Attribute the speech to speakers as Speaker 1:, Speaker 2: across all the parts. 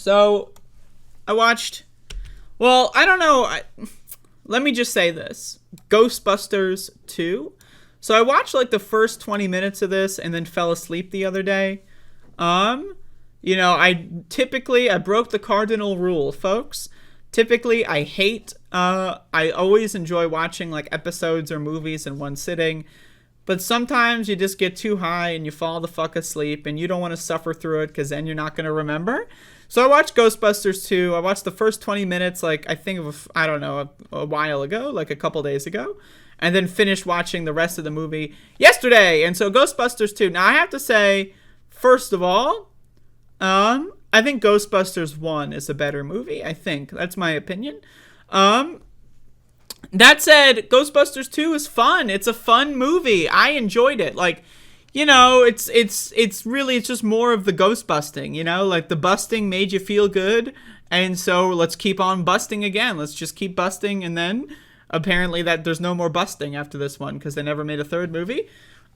Speaker 1: So, I watched... Well, I don't know. Let me just say this. Ghostbusters 2. So, I watched, like, the first 20 minutes of this and then fell asleep the other day. I broke the cardinal rule, folks. Typically, I always enjoy watching, like, episodes or movies in one sitting. But sometimes you just get too high and you fall the fuck asleep and you don't want to suffer through it because then you're not going to remember. So I watched Ghostbusters 2. I watched the first 20 minutes, like, a while ago, like a couple days ago. And then finished watching the rest of the movie yesterday. And so Ghostbusters 2. Now, I have to say, first of all, I think Ghostbusters 1 is a better movie. I think. That's my opinion. That said, Ghostbusters 2 is fun. It's a fun movie. I enjoyed it. Like, it's just more of the ghost busting, like the busting made you feel good. And so let's keep on busting again. Let's just keep busting. And then apparently that there's no more busting after this one because they never made a third movie.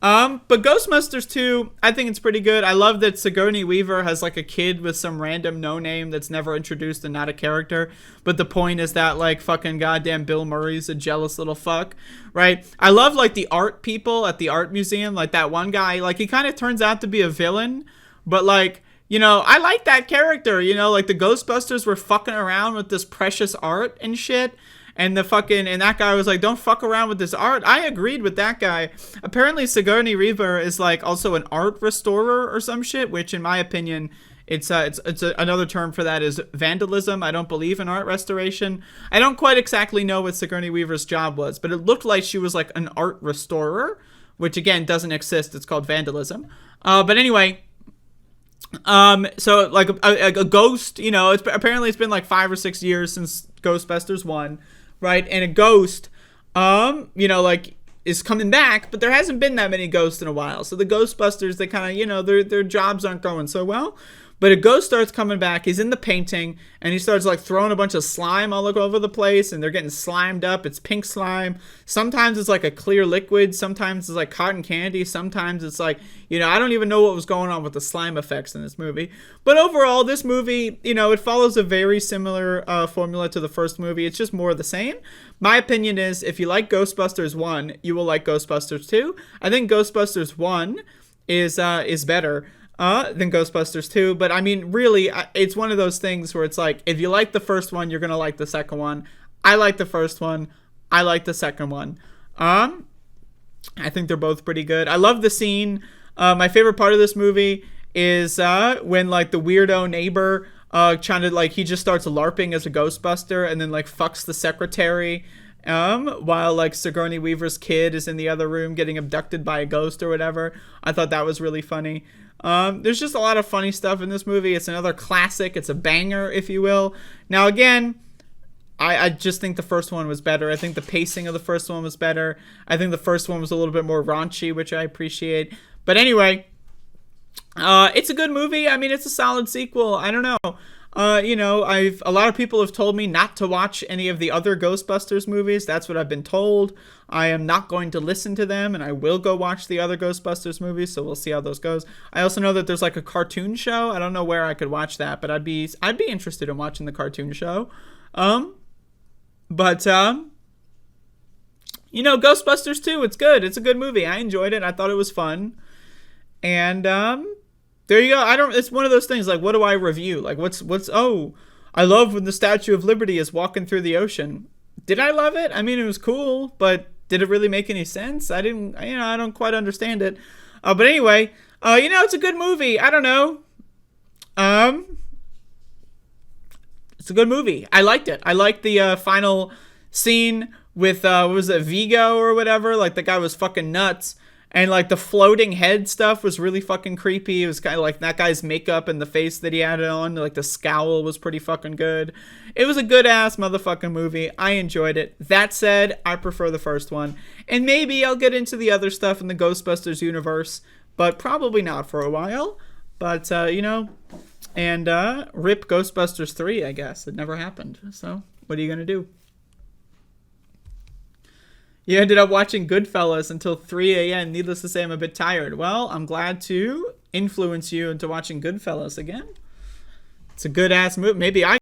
Speaker 1: But Ghostbusters 2, I think it's pretty good. I love that Sigourney Weaver has like a kid with some random no name that's never introduced and not a character. But the point is that like fucking goddamn Bill Murray's a jealous little fuck, right? I love like the art people at the art museum, like that one guy, like he kind of turns out to be a villain, but like, I like that character, like the Ghostbusters were fucking around with this precious art and shit. And that guy was like, don't fuck around with this art. I agreed with that guy. Apparently Sigourney Weaver is like also an art restorer or some shit, which in my opinion, it's another term for that is vandalism. I don't believe in art restoration. I don't quite exactly know what Sigourney Weaver's job was, but it looked like she was like an art restorer, which again doesn't exist. It's called vandalism. But anyway, so like a ghost, apparently it's been like 5 or 6 years since Ghostbusters 1. Right, and a ghost, is coming back, but there hasn't been that many ghosts in a while. So the Ghostbusters, they kind of, their jobs aren't going so well. But a ghost starts coming back. He's in the painting, and he starts like throwing a bunch of slime all over the place, and they're getting slimed up. It's pink slime. Sometimes it's like a clear liquid. Sometimes it's like cotton candy. Sometimes it's like, I don't even know what was going on with the slime effects in this movie. But overall, this movie, it follows a very similar formula to the first movie. It's just more of the same. My opinion is, if you like Ghostbusters 1, you will like Ghostbusters 2. I think Ghostbusters 1 is better than Ghostbusters 2, but I mean, really, it's one of those things where it's like, if you like the first one, you're gonna like the second one. I like the first one. I like the second one. I think they're both pretty good. I love the scene. My favorite part of this movie is when like the weirdo neighbor he just starts LARPing as a Ghostbuster and then like fucks the secretary. While like Sigourney Weaver's kid is in the other room getting abducted by a ghost or whatever. I thought that was really funny. There's just a lot of funny stuff in this movie. It's another classic. It's a banger, if you will. Now, again, I just think the first one was better. I think the pacing of the first one was better. I think the first one was a little bit more raunchy, which I appreciate. But anyway, it's a good movie. I mean, it's a solid sequel. I don't know. A lot of people have told me not to watch any of the other Ghostbusters movies. That's what I've been told. I am not going to listen to them, and I will go watch the other Ghostbusters movies, so we'll see how those goes. I also know that there's like a cartoon show. I don't know where I could watch that, but I'd be interested in watching the cartoon show. Ghostbusters 2, it's good. It's a good movie. I enjoyed it. I thought it was fun. And there you go. It's one of those things, like, what do I review? Like, I love when the Statue of Liberty is walking through the ocean. Did I love it? I mean, it was cool, but did it really make any sense? I don't quite understand it. But anyway, it's a good movie. I don't know. It's a good movie. I liked it. I liked the final scene with, what was it, Vigo or whatever? Like, the guy was fucking nuts. And, like, the floating head stuff was really fucking creepy. It was kind of like that guy's makeup and the face that he had on. Like, the scowl was pretty fucking good. It was a good-ass motherfucking movie. I enjoyed it. That said, I prefer the first one. And maybe I'll get into the other stuff in the Ghostbusters universe. But probably not for a while. But, and rip Ghostbusters 3, I guess. It never happened. So, what are you going to do? You ended up watching Goodfellas until 3 a.m. Needless to say, I'm a bit tired. Well, I'm glad to influence you into watching Goodfellas again. It's a good ass movie. Maybe I